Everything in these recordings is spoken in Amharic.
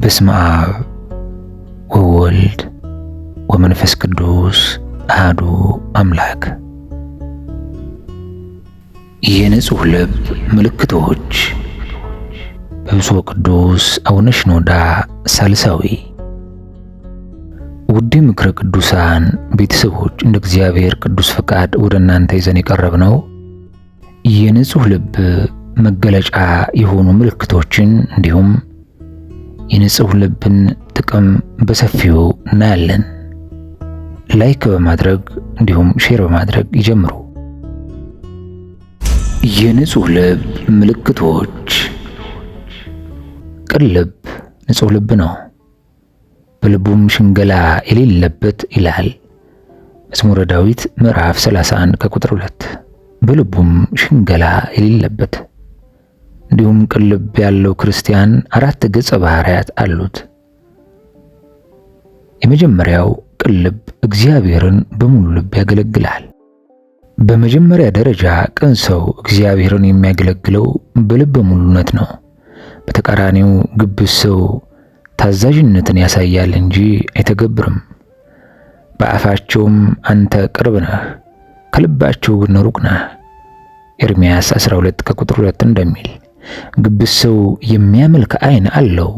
በስመ አብ ወወልድ ወመንፈስ ቅዱስ አሐዱ አምላክ። የንጹሕ ልብ ምልክቶች በብፁዕ ቅዱስ አቡነ ሽኖዳ ሳልሳዊ። ውድ ምክረ ቅዱሳን ቤተሰቦች፣ እንደ እግዚአብሔር ቅዱስ ፈቃድ ወደ እናንተ ይዘን የቀረብነው የንጹሕ ልብ መገለጫ የሆኑ ምልክቶችን እንዲሁም የንጹሕ ልብን ጥቅም በሰፊው እናያለን። ላይክ በማድረግ እንዲሁም ሼር በማድረግ ይጀምሩ። የንጹሕ ልብ ምልክቶች። ቅን ልብ ንጹሕ ልብ ነው፣ በልቡም ሽንገላ የሌለበት ይላል መዝሙረ ዳዊት ምዕራፍ 31 ከቁጥር 2። በልቡም ሽንገላ የሌለበት። እንዲሁም ቅን ልብ ያለው ክርስቲያን 4 ገጸ ባህሪያት አሉት። የመጀመሪያው ቅን ልብ እግዚአብሔርን በሙሉ ልብ ያገለግላል። በመጀመሪያ ደረጃ ቅን ሰው እግዚአብሔርን የሚያገለግለው በልበ ሙሉነት ነው። በተቃራኒው ግብዝ ሰው ታዛዥነትን ያሳያል እንጂ አይተገብርም። በአፋቸውም አንተ ቅርብ ነህ፣ ከልባቸው ግን ሩቅ ነህ ኤርምያስ 12 ከቁጥር 2 እንደሚል። ግብዝ ሰው የሚያመልክ ዓይን አለው፣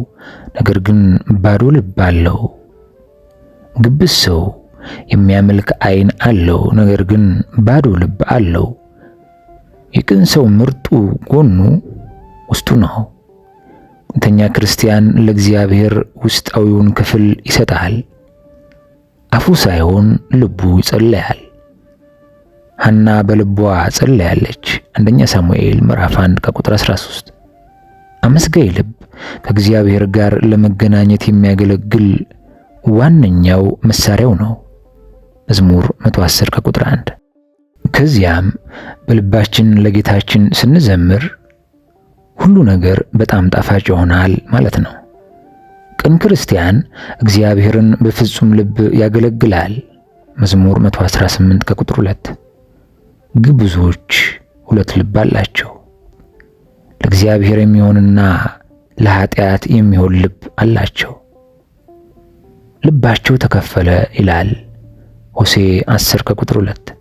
ነገር ግን ባዶ ልብ አለው። ግብዝ ሰው የሚያመልክ ዓይን አለው፣ ነገር ግን ባዶ ልብ አለው። የቅን ሰው ምርጡ ጎኑ ውስጡ ነው። እውነተኛ ክርስቲያን ለእግዚአብሔር ውስጣዊውን ክፍል ይሰጣል። አፉ ሳይሆን ልቡ ይጸለያል። ሐና በልቧ ጸለያለች። አንደኛ ሳሙኤል ምዕራፍ 1 ከቁጥር 13። አመስጋኝ ልብ ከእግዚአብሔር ጋር ለመገናኘት የሚያገለግል ዋነኛው መሳሪያው ነው። መዝሙር 110 ከቁጥር 1። ከዚያም በልባችን ለጌታችን ስንዘምር ሁሉ ነገር በጣም ጣፋጭ ይሆናል ማለት ነው። ቅን ክርስቲያን እግዚአብሔርን በፍጹም ልብ ያገለግላል። መዝሙር 118 ከቁጥር 2። ግብዞች 2 ልብ አላቸው። ለእግዚአብሔር የሚሆንና ለኃጢአት የሚሆን ልብ አላቸው። ልባቸው ተከፈለ ይላል ሆሴዕ 10 ከቁጥር 2።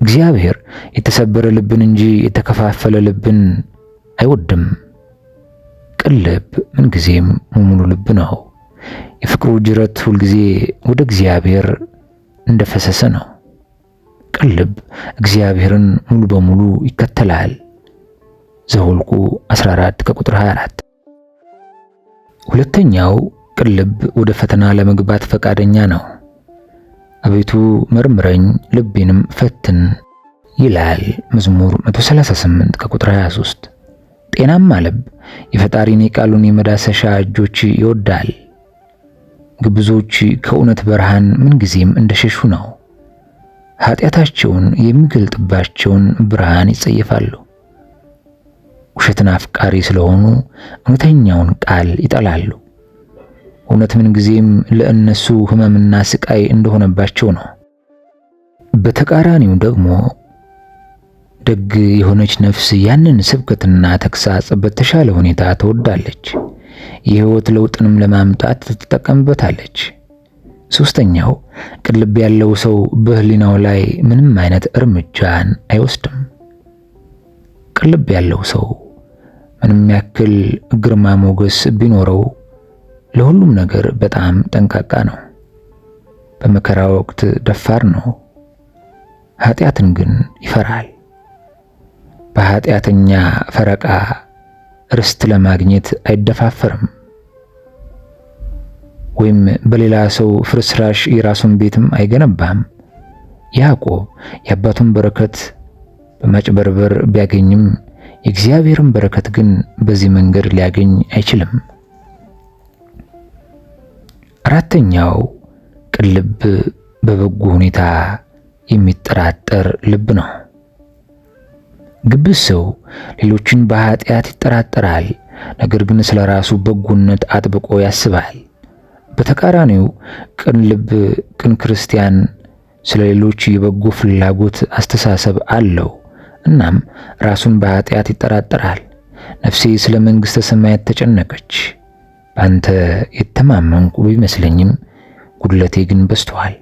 እግዚአብሔር የተሰበረ ልብን እንጂ የተከፋፈለ ልብን አይወድም። ቅን ልብ ምንጊዜም ሙሉ ልብ ነው። የፍቅሩ ጅረት ሁልጊዜ ወደ እግዚአብሔር እንደፈሰሰ ነው። ቅን ልብ እግዚአብሔርን ሙሉ በሙሉ ይከተላል። ዘኍልቍ 14 ከቁጥር 24። ሁለተኛው ቅን ልብ ወደ ፈተና ለመግባት ፈቃደኛ ነው። አቤቱ መርምረኝ ልቤንም ፈትን ይላል መዝሙር 138 ከቁጥር 23። ጤናማ ልብ የፈጣሪን የቃሉን የመዳሰሻ እጆች ይወዳል። ግብዞች ከእውነት ብርሃን ምንጊዜም እንደሸሹ ነው። ኃጢአታቸውን የሚገልጥባቸውን ብርሃን ይጸየፋሉ። ውሸትን አፍቃሪ ስለሆኑ እውነተኛውን ቃል ይጠላሉ። እውነት ምንጊዜም ለእነሱ ሕመምና ስቃይ እንደሆነባቸው ነው። በተቃራኒው ደግሞ ደግ የሆነች ነፍስ ያንን ስብከትና ተግሳጽ በተሻለ ሁኔታ ትወዳለች። የሕይወት ለውጥንም ለማምጣት ትጠቀምበታለች። ሶስተኛው ቅን ልብ ያለው ሰው በሕሊናው ላይ ምንም አይነት እርምጃን አይወስድም። ቅን ልብ ያለው ሰው ምንም ያክል ግርማ ሞገስ ቢኖረው ለሁሉም ነገር በጣም ጠንቃቃ ነው። በመከራ ወቅት ደፋር ነው። ኃጢአትን ግን ይፈራል። በኃጢአተኛ ፈረቃ ርስት ለማግኘት አይደፋፈርም። ወይም በሌላ ሰው ፍርስራሽ የራሱን ቤትም አይገነባም። ያዕቆብ የአባቱን በረከት በማጭበርበር ቢያገኝም የእግዚአብሔርን በረከት ግን በዚህ መንገድ ሊያገኝ አይችልም። አራተኛው ቅን ልብ በበጎ ሁኔታ የሚጠራጠር ልብ ነው። ግብዝ ሰው ሌሎችን በኃጢአት ይጠራጠራል፣ ነገር ግን ስለ ራሱ በጎነት አጥብቆ ያስባል። በተቃራኒው ቅን ልብ ቅን ክርስቲያን ስለ ሌሎች የበጎ ፍላጎት አስተሳሰብ አለው። እናም ራሱን በኃጢአት ይጠራጠራል። ነፍሴ ስለ መንግሥተ ሰማያት ተጨነቀች፣ በአንተ የተማመንኩ ቢመስለኝም ጉድለቴ ግን በዝቷል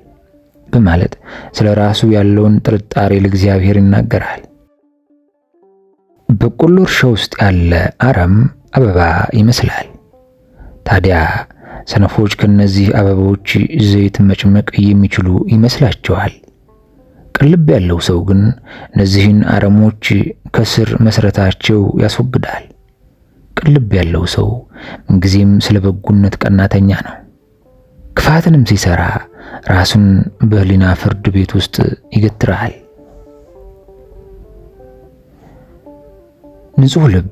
በማለት ስለ ራሱ ያለውን ጥርጣሬ ለእግዚአብሔር ይናገራል። በቆሎ እርሻ ውስጥ ያለ አረም አበባ ይመስላል። ታዲያ ሰነፎች ከነዚህ አበቦች ዘይት መጭመቅ የሚችሉ ይመስላቸዋል። ቅልብ ያለው ሰው ግን እነዚህን አረሞች ከስር መሰረታቸው ያስወግዳል። ቅልብ ያለው ሰው ምንጊዜም ስለ በጎነት ቀናተኛ ነው። ክፋትንም ሲሰራ ራሱን በህሊና ፍርድ ቤት ውስጥ ይገትራል። ንጹህ ልብ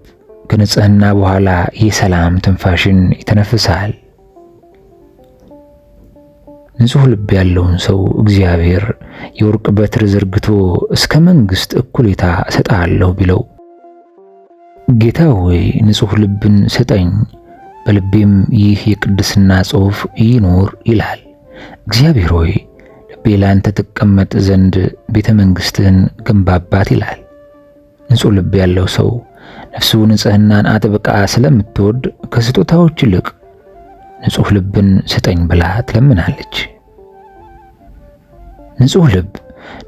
ከንጽህና በኋላ የሰላም ትንፋሽን ይተነፍሳል። ንጹህ ልብ ያለውን ሰው እግዚአብሔር የወርቅ በትር ዘርግቶ እስከ መንግስት እኩሌታ እሰጥሃለሁ ቢለው፣ ጌታ ሆይ ንጹህ ልብን ስጠኝ፣ በልቤም ይህ የቅድስና ጽሑፍ ይኖር ይላል። እግዚአብሔር ሆይ ልቤ ላንተ ትቀመጥ ዘንድ ቤተ መንግስትህን ገንባባት ይላል። ንጹህ ልብ ያለው ሰው ነፍሱ ንጽህናን አጥብቃ ስለምትወድ ከስጦታዎች ይልቅ ንጹህ ልብን ስጠኝ ብላ ትለምናለች። ንጹህ ልብ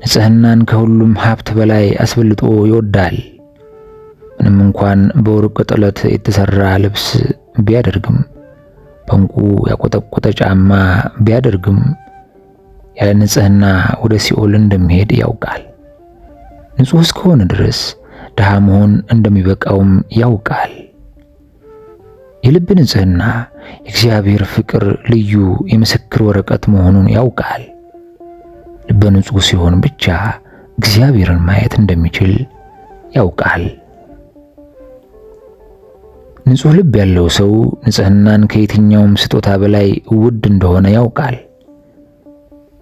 ንጽህናን ከሁሉም ሀብት በላይ አስበልጦ ይወዳል። ምንም እንኳን በወርቅ ጥለት የተሰራ ልብስ ቢያደርግም፣ በእንቁ ያቆጠቆጠ ጫማ ቢያደርግም ያለ ንጽህና ወደ ሲኦል እንደሚሄድ ያውቃል። ንጹህ እስከሆነ ድረስ ድሃ መሆን እንደሚበቃውም ያውቃል። የልብ ንጽህና የእግዚአብሔር ፍቅር ልዩ የምስክር ወረቀት መሆኑን ያውቃል። ልበ ንጹህ ሲሆን ብቻ እግዚአብሔርን ማየት እንደሚችል ያውቃል። ንጹህ ልብ ያለው ሰው ንጽህናን ከየትኛውም ስጦታ በላይ ውድ እንደሆነ ያውቃል።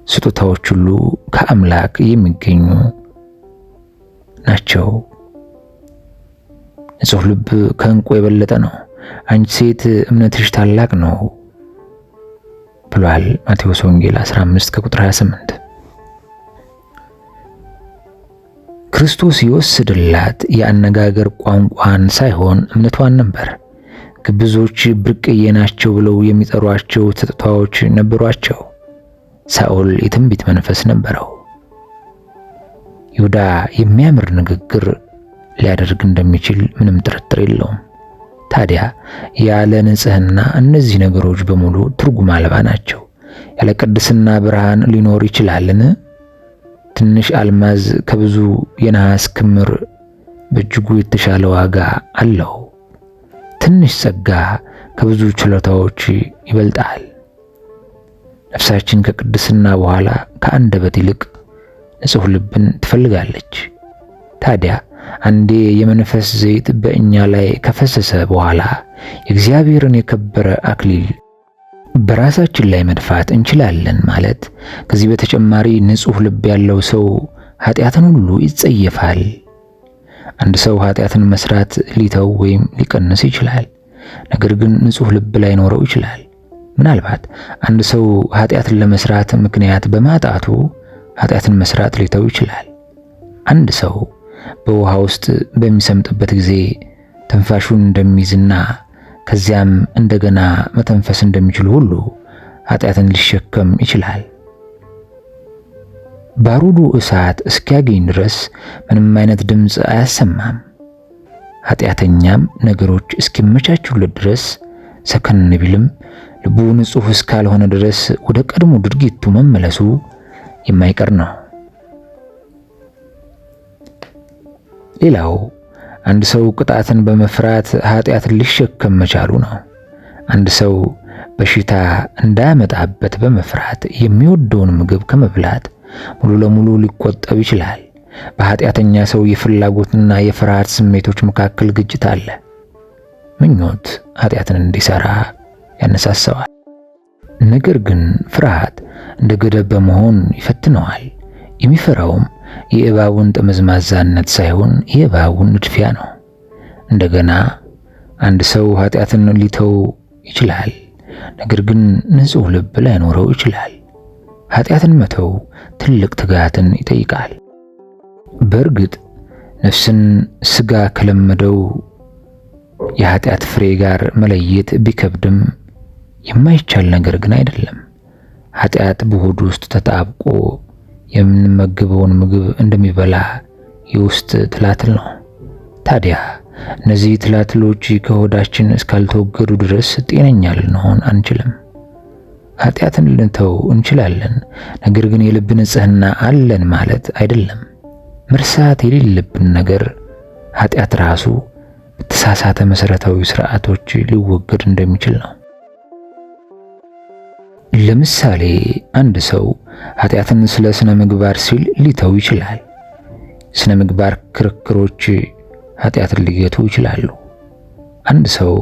ስጦታዎች ሁሉ ከአምላክ የሚገኙ ናቸው። ንጹህ ልብ ከእንቁ የበለጠ ነው። አንቺ ሴት እምነትሽ ታላቅ ነው ብሏል ማቴዎስ ወንጌል 15 ከቁጥር 28። ክርስቶስ ይወስድላት የአነጋገር ቋንቋን ሳይሆን እምነቷን ነበር። ግብዞች ብርቅዬ ናቸው ብለው የሚጠሯቸው ስጦታዎች ነበሯቸው። ሳኦል የትንቢት መንፈስ ነበረው። ይሁዳ የሚያምር ንግግር ሊያደርግ እንደሚችል ምንም ጥርጥር የለውም። ታዲያ ያለ ንጽህና እነዚህ ነገሮች በሙሉ ትርጉም አልባ ናቸው። ያለ ቅድስና ብርሃን ሊኖር ይችላልን? ትንሽ አልማዝ ከብዙ የነሐስ ክምር በእጅጉ የተሻለ ዋጋ አለው። ትንሽ ጸጋ ከብዙ ችሎታዎች ይበልጣል። ነፍሳችን ከቅድስና በኋላ ከአንደበት ይልቅ ንጹህ ልብን ትፈልጋለች። ታዲያ አንዴ የመንፈስ ዘይት በእኛ ላይ ከፈሰሰ በኋላ የእግዚአብሔርን የከበረ አክሊል በራሳችን ላይ መድፋት እንችላለን ማለት። ከዚህ በተጨማሪ ንጹህ ልብ ያለው ሰው ኃጢአትን ሁሉ ይጸየፋል። አንድ ሰው ኃጢአትን መስራት ሊተው ወይም ሊቀንስ ይችላል። ነገር ግን ንጹህ ልብ ላይኖረው ይችላል። ምናልባት አንድ ሰው ኃጢአትን ለመስራት ምክንያት በማጣቱ ኃጢአትን መስራት ሊተው ይችላል። አንድ ሰው በውሃ ውስጥ በሚሰምጥበት ጊዜ ትንፋሹን እንደሚይዝና ከዚያም እንደገና መተንፈስ እንደሚችል ሁሉ ኃጢአትን ሊሸከም ይችላል። ባሩዱ እሳት እስኪያገኝ ድረስ ምንም አይነት ድምፅ አያሰማም። ኃጢአተኛም ነገሮች እስኪመቻቹለት ድረስ ሰከን ቢልም ልቡ ንጹህ እስካልሆነ ድረስ ወደ ቀድሞ ድርጊቱ መመለሱ የማይቀር ነው። ሌላው አንድ ሰው ቅጣትን በመፍራት ኃጢአትን ሊሸከም መቻሉ ነው። አንድ ሰው በሽታ እንዳያመጣበት በመፍራት የሚወደውን ምግብ ከመብላት ሙሉ ለሙሉ ሊቆጠብ ይችላል። በኃጢአተኛ ሰው የፍላጎትና የፍርሃት ስሜቶች መካከል ግጭት አለ። ምኞት ኃጢአትን እንዲሰራ ያነሳሳዋል። ነገር ግን ፍርሃት እንደ ገደብ በመሆን ይፈትነዋል። የሚፈራውም የእባቡን ጠመዝማዛነት ሳይሆን የእባቡን ንድፊያ ነው። እንደገና አንድ ሰው ኃጢአትን ሊተው ይችላል፣ ነገር ግን ንጹህ ልብ ላይኖረው ይችላል። ኃጢአትን መተው ትልቅ ትጋትን ይጠይቃል። በእርግጥ ነፍስን ስጋ ከለመደው የኃጢአት ፍሬ ጋር መለየት ቢከብድም የማይቻል ነገር ግን አይደለም። ኃጢአት በሆድ ውስጥ ተጣብቆ የምንመገበውን ምግብ እንደሚበላ የውስጥ ትላትል ነው። ታዲያ እነዚህ ትላትሎች ከሆዳችን እስካልተወገዱ ድረስ ጤነኛ ልንሆን አንችልም። ኃጢአትን ልንተው እንችላለን፣ ነገር ግን የልብ ንጽህና አለን ማለት አይደለም። መርሳት የሌለብን ነገር ኃጢአት ራሱ በተሳሳተ መሰረታዊ ስርዓቶች ሊወገድ እንደሚችል ነው። ለምሳሌ አንድ ሰው ኃጢአትን ስለ ስነ ምግባር ሲል ሊተው ይችላል። ስነ ምግባር ክርክሮች ኃጢአትን ሊገቱ ይችላሉ። አንድ ሰው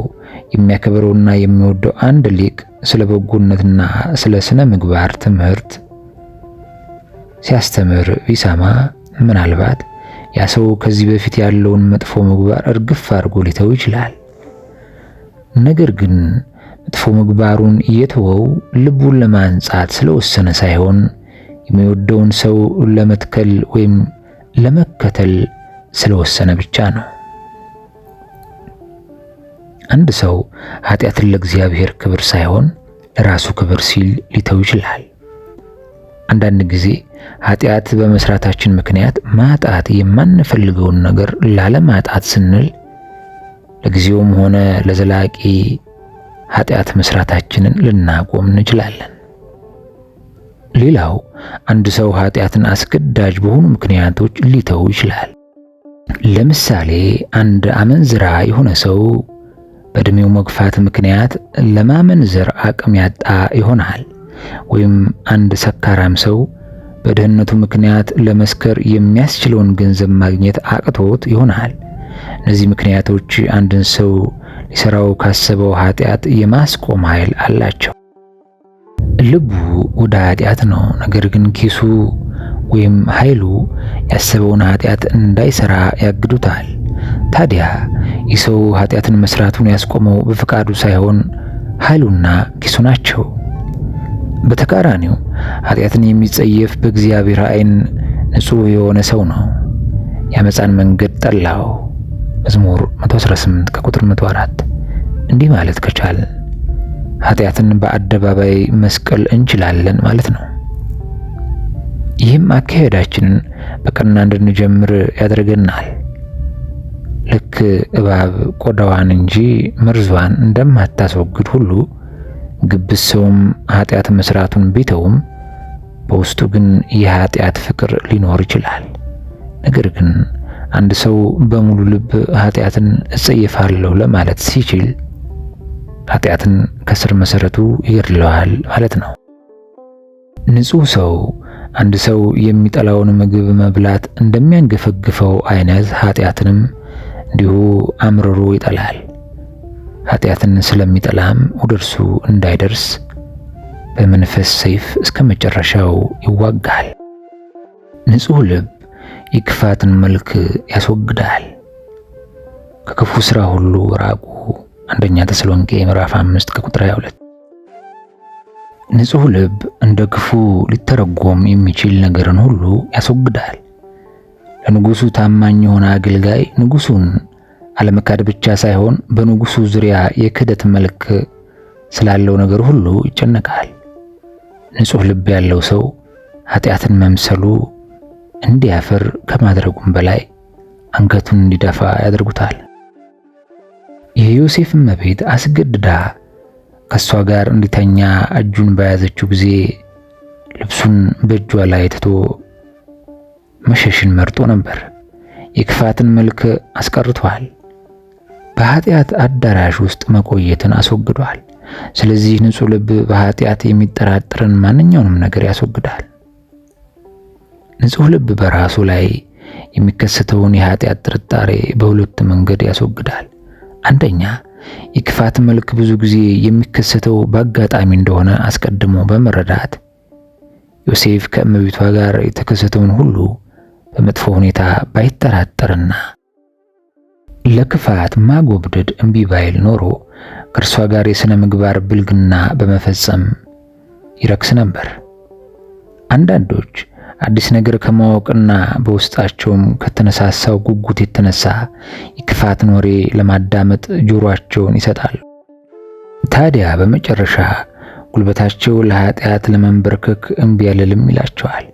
የሚያከብረውና የሚወደው አንድ ሊቅ ስለ በጎነትና ስለ ስነ ምግባር ትምህርት ሲያስተምር ቢሰማ ምናልባት ያ ሰው ከዚህ በፊት ያለውን መጥፎ ምግባር እርግፍ አድርጎ ሊተው ይችላል። ነገር ግን መጥፎ ምግባሩን የተወው ልቡን ለማንጻት ስለወሰነ ሳይሆን የሚወደውን ሰው ለመትከል ወይም ለመከተል ስለወሰነ ብቻ ነው። አንድ ሰው ኃጢአትን ለእግዚአብሔር ክብር ሳይሆን ለራሱ ክብር ሲል ሊተው ይችላል። አንዳንድ ጊዜ ኃጢአት በመስራታችን ምክንያት ማጣት የማንፈልገውን ነገር ላለማጣት ስንል ለጊዜውም ሆነ ለዘላቂ ኃጢአት መስራታችንን ልናቆም እንችላለን። ሌላው አንድ ሰው ኃጢአትን አስገዳጅ በሆኑ ምክንያቶች ሊተው ይችላል። ለምሳሌ አንድ አመንዝራ የሆነ ሰው በእድሜው መግፋት ምክንያት ለማመንዘር አቅም ያጣ ይሆናል። ወይም አንድ ሰካራም ሰው በድህነቱ ምክንያት ለመስከር የሚያስችለውን ገንዘብ ማግኘት አቅቶት ይሆናል። እነዚህ ምክንያቶች አንድን ሰው ሊሰራው ካሰበው ኃጢአት የማስቆም ኃይል አላቸው። ልቡ ወደ ኃጢአት ነው፣ ነገር ግን ኪሱ ወይም ኃይሉ ያሰበውን ኃጢአት እንዳይሰራ ያግዱታል። ታዲያ ይህ ሰው ኃጢአትን መስራቱን ያስቆመው በፈቃዱ ሳይሆን ኃይሉና ኪሱ ናቸው። በተቃራኒው ኃጢአትን የሚጸየፍ በእግዚአብሔር ዓይን ንጹሕ የሆነ ሰው ነው። የአመፃን መንገድ ጠላው። መዝሙር 118 ከቁጥር 104። እንዲህ ማለት ከቻል ኃጢአትን በአደባባይ መስቀል እንችላለን ማለት ነው። ይህም አካሄዳችንን በቀና እንድንጀምር ያደርገናል። ልክ እባብ ቆዳዋን እንጂ መርዟን እንደማታስወግድ ሁሉ ግብዝ ሰውም ኃጢአት መስራቱን ቢተውም በውስጡ ግን የኃጢአት ፍቅር ሊኖር ይችላል። ነገር ግን አንድ ሰው በሙሉ ልብ ኃጢአትን እጸየፋለሁ ለማለት ሲችል ኃጢአትን ከስር መሰረቱ ይገድለዋል ማለት ነው። ንጹሕ ሰው አንድ ሰው የሚጠላውን ምግብ መብላት እንደሚያንገፈግፈው አይነት ኃጢአትንም እንዲሁ አምርሮ ይጠላል። ኃጢአትን ስለሚጠላም ወደ እርሱ እንዳይደርስ በመንፈስ ሰይፍ እስከ መጨረሻው ይዋጋል። ንጹሕ ልብ የክፋትን መልክ ያስወግዳል። ከክፉ ሥራ ሁሉ ራቁ። አንደኛ ተሰሎንቄ ምዕራፍ 5 ከቁጥር 22። ንጹሕ ልብ እንደ ክፉ ሊተረጎም የሚችል ነገርን ሁሉ ያስወግዳል። ለንጉሱ ታማኝ የሆነ አገልጋይ ንጉሱን አለመካድ ብቻ ሳይሆን በንጉሱ ዙሪያ የክህደት መልክ ስላለው ነገር ሁሉ ይጨነቃል። ንጹሕ ልብ ያለው ሰው ኃጢአትን መምሰሉ እንዲያፍር ከማድረጉም በላይ አንገቱን እንዲደፋ ያደርጉታል። የዮሴፍ እመቤት አስገድዳ ከሷ ጋር እንዲተኛ እጁን በያዘችው ጊዜ ልብሱን በእጇ ላይ ትቶ መሸሽን መርጦ ነበር። የክፋትን መልክ አስቀርቷል። በኃጢአት አዳራሽ ውስጥ መቆየትን አስወግዷል። ስለዚህ ንጹሕ ልብ በኃጢአት የሚጠራጠርን ማንኛውንም ነገር ያስወግዳል። ንጹሕ ልብ በራሱ ላይ የሚከሰተውን የኃጢአት ጥርጣሬ በሁለት መንገድ ያስወግዳል። አንደኛ፣ የክፋት መልክ ብዙ ጊዜ የሚከሰተው በአጋጣሚ እንደሆነ አስቀድሞ በመረዳት ዮሴፍ ከእመቤቷ ጋር የተከሰተውን ሁሉ በመጥፎ ሁኔታ ባይጠራጠርና ለክፋት ማጎብደድ እምቢ ባይል ኖሮ ከእርሷ ጋር የሥነ ምግባር ብልግና በመፈጸም ይረክስ ነበር። አንዳንዶች አዲስ ነገር ከማወቅና በውስጣቸውም ከተነሳሳው ጉጉት የተነሳ የክፋትን ወሬ ለማዳመጥ ጆሮአቸውን ይሰጣሉ። ታዲያ በመጨረሻ ጉልበታቸው ለኃጢአት ለመንበርከክ እምቢ አልልም ይላቸዋል።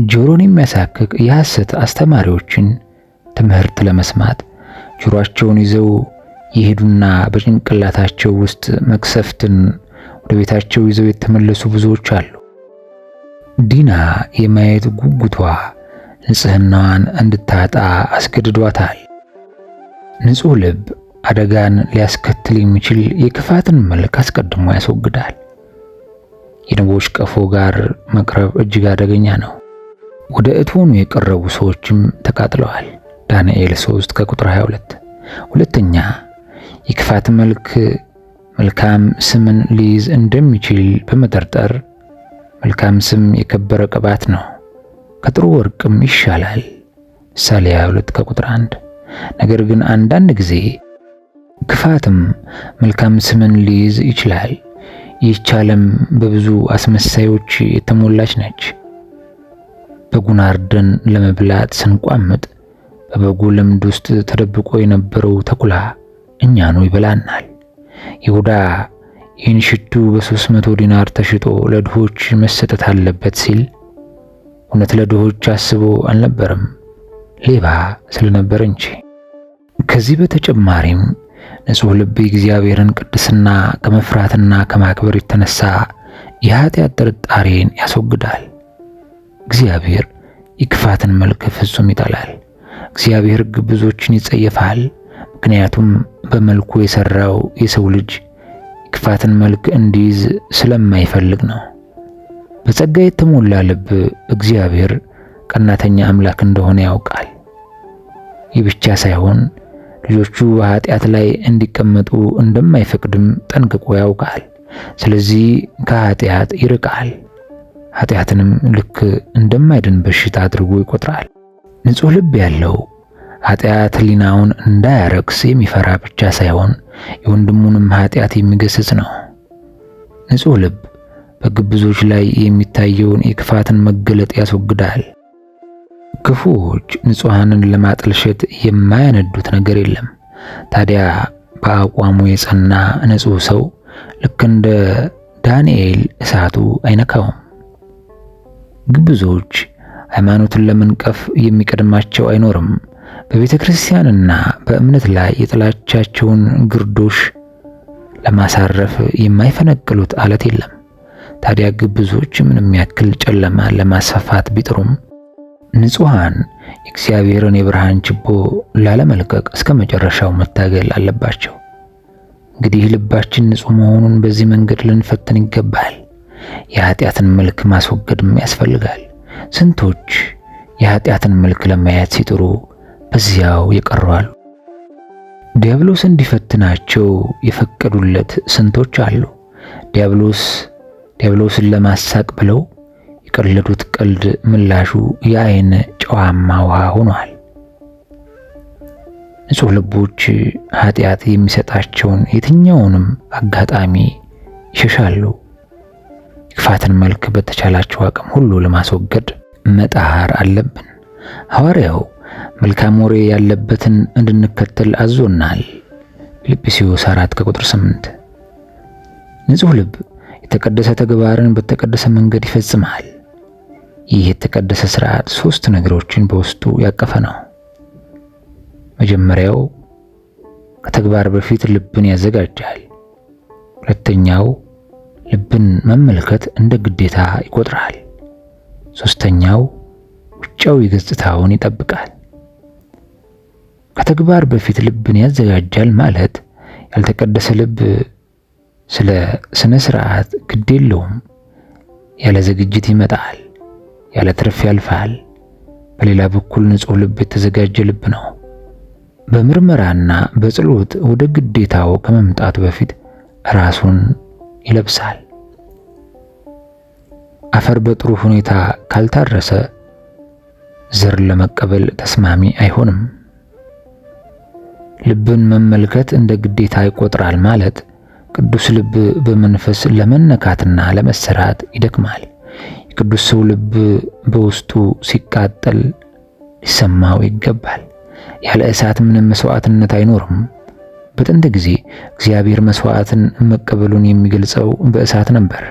ጆሮን የሚያሳክክ የሐሰት አስተማሪዎችን ትምህርት ለመስማት ጆሮአቸውን ይዘው ይሄዱና በጭንቅላታቸው ውስጥ መቅሰፍትን ወደ ቤታቸው ይዘው የተመለሱ ብዙዎች አሉ። ዲና የማየት ጉጉቷ ንጽህናዋን እንድታጣ አስገድዷታል። ንጹሕ ልብ አደጋን ሊያስከትል የሚችል የክፋትን መልክ አስቀድሞ ያስወግዳል። የንቦች ቀፎ ጋር መቅረብ እጅግ አደገኛ ነው። ወደ እቶኑ የቀረቡ ሰዎችም ተቃጥለዋል። ዳንኤል 3 ከቁጥር 22። ሁለተኛ፣ የክፋት መልክ መልካም ስምን ሊይዝ እንደሚችል በመጠርጠር መልካም ስም የከበረ ቅባት ነው፣ ከጥሩ ወርቅም ይሻላል። ምሳሌ 22 ከቁጥር 1። ነገር ግን አንዳንድ ጊዜ ክፋትም መልካም ስምን ሊይዝ ይችላል። ይህች ዓለም በብዙ አስመሳዮች የተሞላች ነች። በጉን አርደን ለመብላት ስንቋምጥ በበጉ ለምድ ውስጥ ተደብቆ የነበረው ተኩላ እኛኑ ይበላናል። ይሁዳ ይህን ሽቱ በ300 ዲናር ተሽጦ ለድሆች መሰጠት አለበት ሲል እውነት ለድሆች አስቦ አልነበረም፣ ሌባ ስለነበር እንጂ። ከዚህ በተጨማሪም ንጹሕ ልብ የእግዚአብሔርን ቅድስና ከመፍራትና ከማክበር የተነሳ የኃጢአት ጥርጣሬን ያስወግዳል። እግዚአብሔር የክፋትን መልክ ፍጹም ይጠላል። እግዚአብሔር ግብዞችን ይጸየፋል፣ ምክንያቱም በመልኩ የሰራው የሰው ልጅ የክፋትን መልክ እንዲይዝ ስለማይፈልግ ነው። በጸጋ የተሞላ ልብ እግዚአብሔር ቀናተኛ አምላክ እንደሆነ ያውቃል። ይህ ብቻ ሳይሆን ልጆቹ በኃጢአት ላይ እንዲቀመጡ እንደማይፈቅድም ጠንቅቆ ያውቃል። ስለዚህ ከኃጢአት ይርቃል። ኃጢአትንም ልክ እንደማይድን በሽታ አድርጎ ይቆጥራል። ንጹሕ ልብ ያለው ኃጢአት ሕሊናውን እንዳያረክስ የሚፈራ ብቻ ሳይሆን የወንድሙንም ኃጢአት የሚገስጽ ነው። ንጹሕ ልብ በግብዞች ላይ የሚታየውን የክፋትን መገለጥ ያስወግዳል። ክፉዎች ንጹሐንን ለማጠልሸት የማያነዱት ነገር የለም። ታዲያ በአቋሙ የጸና ንጹሕ ሰው ልክ እንደ ዳንኤል እሳቱ አይነካውም። ግብዞች ሃይማኖትን ለመንቀፍ የሚቀድማቸው አይኖርም። በቤተ ክርስቲያንና በእምነት ላይ የጥላቻቸውን ግርዶሽ ለማሳረፍ የማይፈነቅሉት አለት የለም። ታዲያ ግብዞች ምንም ያክል ጨለማ ለማስፋፋት ቢጥሩም ንጹሐን የእግዚአብሔርን የብርሃን ችቦ ላለመልቀቅ እስከ መጨረሻው መታገል አለባቸው። እንግዲህ ልባችን ንጹሕ መሆኑን በዚህ መንገድ ልንፈትን ይገባል። የኃጢአትን መልክ ማስወገድም ያስፈልጋል። ስንቶች የኃጢአትን መልክ ለማየት ሲጥሩ በዚያው ይቀራሉ። ዲያብሎስ እንዲፈትናቸው የፈቀዱለት ስንቶች አሉ። ዲያብሎስን ለማሳቅ ብለው የቀለዱት ቀልድ ምላሹ የዓይን ጨዋማ ውሃ ሆኗል። ንጹሕ ልቦች ኃጢአት የሚሰጣቸውን የትኛውንም አጋጣሚ ይሸሻሉ። የክፋትን መልክ በተቻላቸው አቅም ሁሉ ለማስወገድ መጣር አለብን። ሐዋርያው መልካም ወሬ ያለበትን እንድንከተል አዞናል። ፊልጵስዩስ 4 ከቁጥር 8። ንጹሕ ልብ የተቀደሰ ተግባርን በተቀደሰ መንገድ ይፈጽማል። ይህ የተቀደሰ ሥርዓት 3 ነገሮችን በውስጡ ያቀፈ ነው። መጀመሪያው ከተግባር በፊት ልብን ያዘጋጃል። ሁለተኛው ልብን መመልከት እንደ ግዴታ ይቆጥራል። ሶስተኛው ውጫዊ ገጽታውን ይጠብቃል። ከተግባር በፊት ልብን ያዘጋጃል ማለት ያልተቀደሰ ልብ ስለ ስነ ስርዓት ግድ የለውም። ያለ ዝግጅት ይመጣል፣ ያለ ትርፍ ያልፋል። በሌላ በኩል ንጹሕ ልብ የተዘጋጀ ልብ ነው። በምርመራና በጸሎት ወደ ግዴታው ከመምጣቱ በፊት ራሱን ይለብሳል። አፈር በጥሩ ሁኔታ ካልታረሰ ዘር ለመቀበል ተስማሚ አይሆንም። ልብን መመልከት እንደ ግዴታ ይቆጥራል ማለት ቅዱስ ልብ በመንፈስ ለመነካትና ለመሰራት ይደክማል። የቅዱስ ሰው ልብ በውስጡ ሲቃጠል ሊሰማው ይገባል። ያለ እሳት ምንም መስዋዕትነት አይኖርም። በጥንት ጊዜ እግዚአብሔር መስዋዕትን መቀበሉን የሚገልጸው በእሳት ነበር።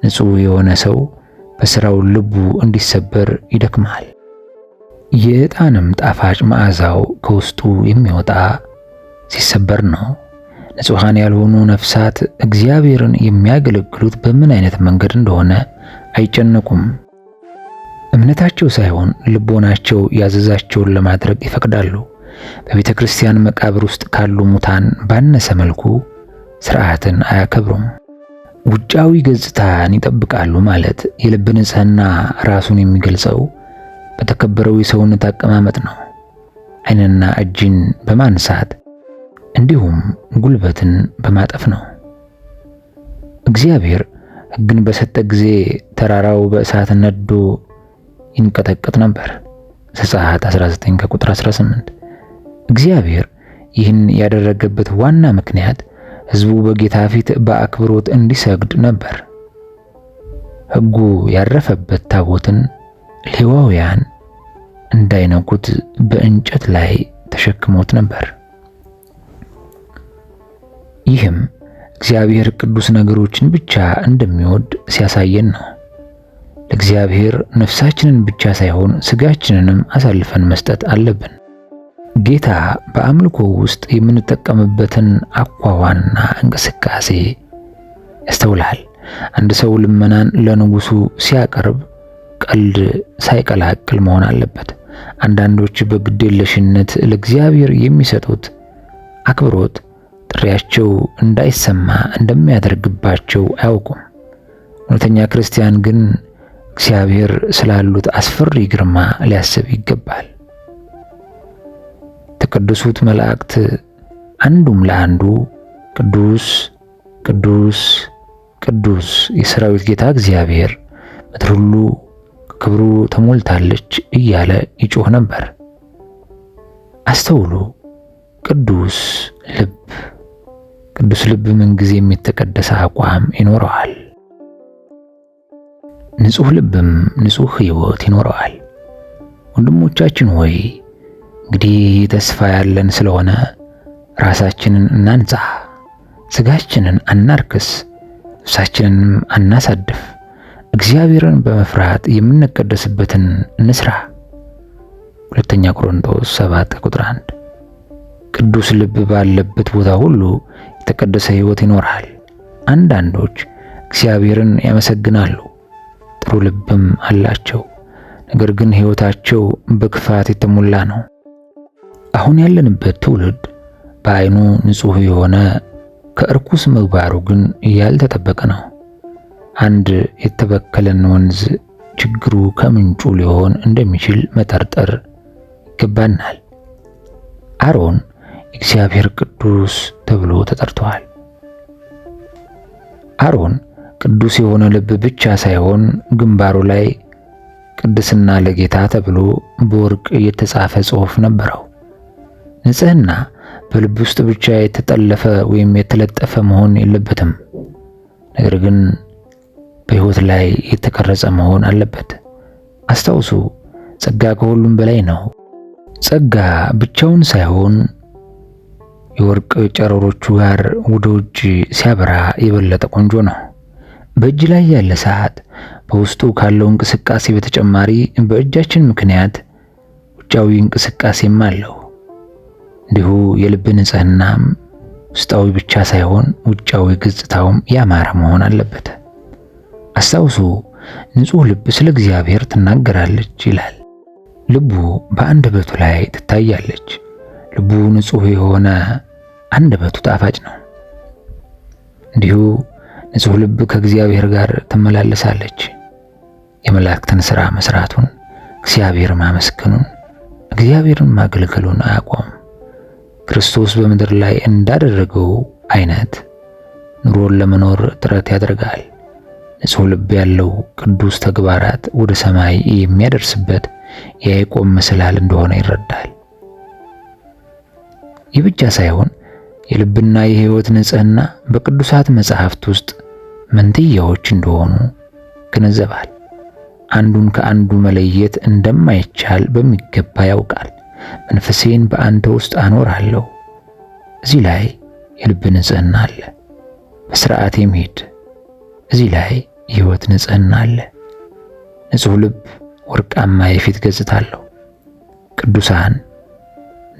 ንጹሕ የሆነ ሰው በሥራው ልቡ እንዲሰበር ይደክማል። የዕጣንም ጣፋጭ መዓዛው ከውስጡ የሚወጣ ሲሰበር ነው። ንጹሐን ያልሆኑ ነፍሳት እግዚአብሔርን የሚያገለግሉት በምን አይነት መንገድ እንደሆነ አይጨነቁም። እምነታቸው ሳይሆን ልቦናቸው ያዘዛቸውን ለማድረግ ይፈቅዳሉ። በቤተ ክርስቲያን መቃብር ውስጥ ካሉ ሙታን ባነሰ መልኩ ሥርዓትን አያከብሩም። ውጫዊ ገጽታን ይጠብቃሉ ማለት የልብ ንጽሕና ራሱን የሚገልጸው በተከበረው የሰውነት አቀማመጥ ነው። ዓይንና እጅን በማንሳት እንዲሁም ጉልበትን በማጠፍ ነው። እግዚአብሔር ሕግን በሰጠ ጊዜ ተራራው በእሳት ነዶ ይንቀጠቀጥ ነበር። ዘጸአት 19 ከቁጥር 18። እግዚአብሔር ይህን ያደረገበት ዋና ምክንያት ሕዝቡ በጌታ ፊት በአክብሮት እንዲሰግድ ነበር። ሕጉ ያረፈበት ታቦትን ሌዋውያን እንዳይነኩት በእንጨት ላይ ተሸክሞት ነበር። ይህም እግዚአብሔር ቅዱስ ነገሮችን ብቻ እንደሚወድ ሲያሳየን ነው። ለእግዚአብሔር ነፍሳችንን ብቻ ሳይሆን ሥጋችንንም አሳልፈን መስጠት አለብን። ጌታ በአምልኮ ውስጥ የምንጠቀምበትን አኳኋንና እንቅስቃሴ ያስተውላል። አንድ ሰው ልመናን ለንጉሡ ሲያቀርብ ቀልድ ሳይቀላቅል መሆን አለበት። አንዳንዶች በግዴለሽነት ለእግዚአብሔር የሚሰጡት አክብሮት ጥሪያቸው እንዳይሰማ እንደሚያደርግባቸው አያውቁም። እውነተኛ ክርስቲያን ግን እግዚአብሔር ስላሉት አስፈሪ ግርማ ሊያስብ ይገባል። የተቀደሱት መላእክት አንዱም ለአንዱ ቅዱስ ቅዱስ ቅዱስ የሰራዊት ጌታ እግዚአብሔር፣ ምድር ሁሉ ክብሩ ተሞልታለች እያለ ይጮህ ነበር። አስተውሉ። ቅዱስ ልብ ምንጊዜም የተቀደሰ አቋም ይኖረዋል። ንጹሕ ልብም ንጹሕ ሕይወት ይኖረዋል። ወንድሞቻችን ሆይ እንግዲህ ተስፋ ያለን ስለሆነ ራሳችንን እናንጻ፣ ሥጋችንን አናርክስ፣ ነፍሳችንንም አናሳድፍ። እግዚአብሔርን በመፍራት የምንቀደስበትን እንስራ። ሁለተኛ ቆሮንቶስ 7 ቁጥር 1። ቅዱስ ልብ ባለበት ቦታ ሁሉ የተቀደሰ ሕይወት ይኖራል። አንዳንዶች እግዚአብሔርን ያመሰግናሉ፣ ጥሩ ልብም አላቸው። ነገር ግን ሕይወታቸው በክፋት የተሞላ ነው። አሁን ያለንበት ትውልድ በዓይኑ ንጹሕ የሆነ ከእርኩስ ምግባሩ ግን ያልተጠበቀ ነው። አንድ የተበከለን ወንዝ ችግሩ ከምንጩ ሊሆን እንደሚችል መጠርጠር ይገባናል። አሮን እግዚአብሔር ቅዱስ ተብሎ ተጠርቷል። አሮን ቅዱስ የሆነ ልብ ብቻ ሳይሆን ግንባሩ ላይ ቅድስና ለጌታ ተብሎ በወርቅ የተጻፈ ጽሑፍ ነበረው። ንጽሕና በልብ ውስጥ ብቻ የተጠለፈ ወይም የተለጠፈ መሆን የለበትም። ነገር ግን በሕይወት ላይ የተቀረጸ መሆን አለበት። አስታውሱ፣ ጸጋ ከሁሉም በላይ ነው። ጸጋ ብቻውን ሳይሆን የወርቅ ጨረሮቹ ጋር ወደ ውጭ ሲያበራ የበለጠ ቆንጆ ነው። በእጅ ላይ ያለ ሰዓት በውስጡ ካለው እንቅስቃሴ በተጨማሪ በእጃችን ምክንያት ውጫዊ እንቅስቃሴም አለው። እንዲሁ የልብ ንጽሕናም ውስጣዊ ብቻ ሳይሆን ውጫዊ ገጽታውም ያማረ መሆን አለበት። አስታውሱ፣ ንጹሕ ልብ ስለ እግዚአብሔር ትናገራለች ይላል። ልቡ በአንደበቱ ላይ ትታያለች። ልቡ ንጹሕ የሆነ አንደበቱ ጣፋጭ ነው። እንዲሁ ንጹሕ ልብ ከእግዚአብሔር ጋር ትመላለሳለች። የመላእክትን ሥራ መስራቱን፣ እግዚአብሔር ማመስገኑን፣ እግዚአብሔርን ማገልገሉን አያቆም። ክርስቶስ በምድር ላይ እንዳደረገው አይነት ኑሮን ለመኖር ጥረት ያደርጋል። ንጹሕ ልብ ያለው ቅዱስ ተግባራት ወደ ሰማይ የሚያደርስበት የያዕቆብ መሰላል እንደሆነ ይረዳል። ይህ ብቻ ሳይሆን የልብና የሕይወት ንጽሕና በቅዱሳት መጻሕፍት ውስጥ መንትያዎች እንደሆኑ ይገነዘባል። አንዱን ከአንዱ መለየት እንደማይቻል በሚገባ ያውቃል። መንፈሴን በአንተ ውስጥ አኖራለሁ፣ እዚህ ላይ የልብ ንጽህና አለ። በስርዓት የሚሄድ እዚህ ላይ የሕይወት ንጽህና አለ። ንጹሕ ልብ ወርቃማ የፊት ገጽታ አለው። ቅዱሳን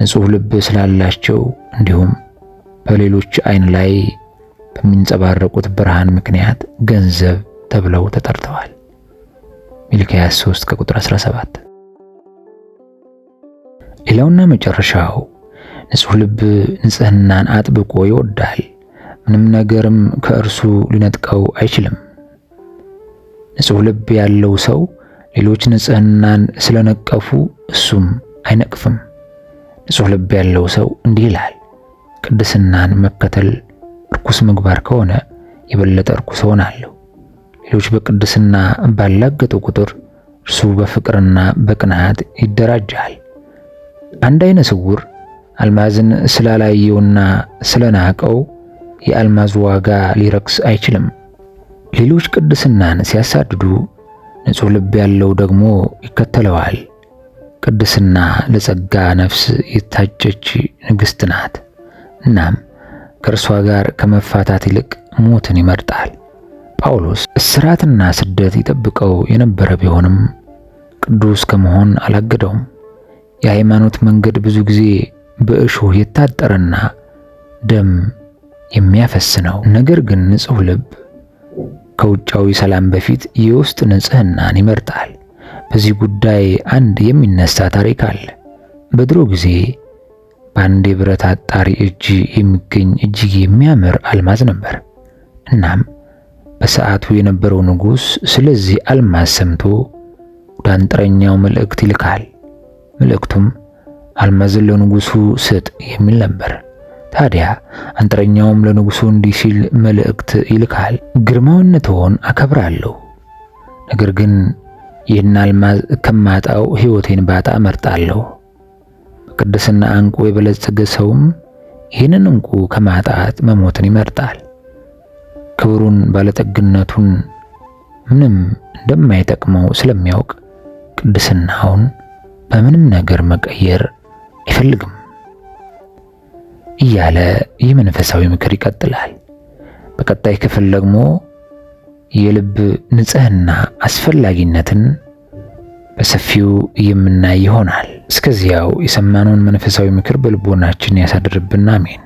ንጹሕ ልብ ስላላቸው እንዲሁም በሌሎች ዓይን ላይ በሚንጸባረቁት ብርሃን ምክንያት ገንዘብ ተብለው ተጠርተዋል። ሚልክያስ 3 ቁጥር 17። ሌላውና መጨረሻው ንጹሕ ልብ ንጽህናን አጥብቆ ይወዳል። ምንም ነገርም ከእርሱ ሊነጥቀው አይችልም። ንጹሕ ልብ ያለው ሰው ሌሎች ንጽህናን ስለነቀፉ እሱም አይነቅፍም። ንጹሕ ልብ ያለው ሰው እንዲህ ይላል፣ ቅድስናን መከተል ርኩስ ምግባር ከሆነ የበለጠ ርኩስ ሆናለሁ። ሌሎች በቅድስና ባላገጡ ቁጥር እርሱ በፍቅርና በቅንዓት ይደራጃል። አንድ ዓይነ ስውር አልማዝን ስላላየውና ስለናቀው የአልማዝ ዋጋ ሊረክስ አይችልም። ሌሎች ቅድስናን ሲያሳድዱ ንጹሕ ልብ ያለው ደግሞ ይከተለዋል። ቅድስና ለጸጋ ነፍስ የታጨች ንግሥት ናት። እናም ከእርሷ ጋር ከመፋታት ይልቅ ሞትን ይመርጣል። ጳውሎስ እስራትና ስደት ይጠብቀው የነበረ ቢሆንም ቅዱስ ከመሆን አላገደውም። የሃይማኖት መንገድ ብዙ ጊዜ በእሾህ የታጠረና ደም የሚያፈስ ነው። ነገር ግን ንጹሕ ልብ ከውጫዊ ሰላም በፊት የውስጥ ንጽህናን ይመርጣል። በዚህ ጉዳይ አንድ የሚነሳ ታሪክ አለ። በድሮ ጊዜ በአንድ የብረት አጣሪ እጅ የሚገኝ እጅግ የሚያምር አልማዝ ነበር። እናም በሰዓቱ የነበረው ንጉሥ ስለዚህ አልማዝ ሰምቶ ወደ አንጥረኛው መልእክት ይልካል። መልእክቱም አልማዝን ለንጉሡ ስጥ የሚል ነበር። ታዲያ አንጥረኛውም ለንጉሡ እንዲህ ሲል መልእክት ይልካል። ግርማዊነትዎን አከብራለሁ፣ ነገር ግን ይህን አልማዝ ከማጣው ሕይወቴን ባጣ እመርጣለሁ። በቅድስና ዕንቁ የበለጸገ ሰውም ይህንን ዕንቁ ከማጣት መሞትን ይመርጣል። ክብሩን ባለጠግነቱን ምንም እንደማይጠቅመው ስለሚያውቅ ቅድስናውን በምንም ነገር መቀየር አይፈልግም እያለ ይህ መንፈሳዊ ምክር ይቀጥላል። በቀጣይ ክፍል ደግሞ የልብ ንጽህና አስፈላጊነትን በሰፊው የምናይ ይሆናል። እስከዚያው የሰማነውን መንፈሳዊ ምክር በልቦናችን ያሳድርብን። አሜን።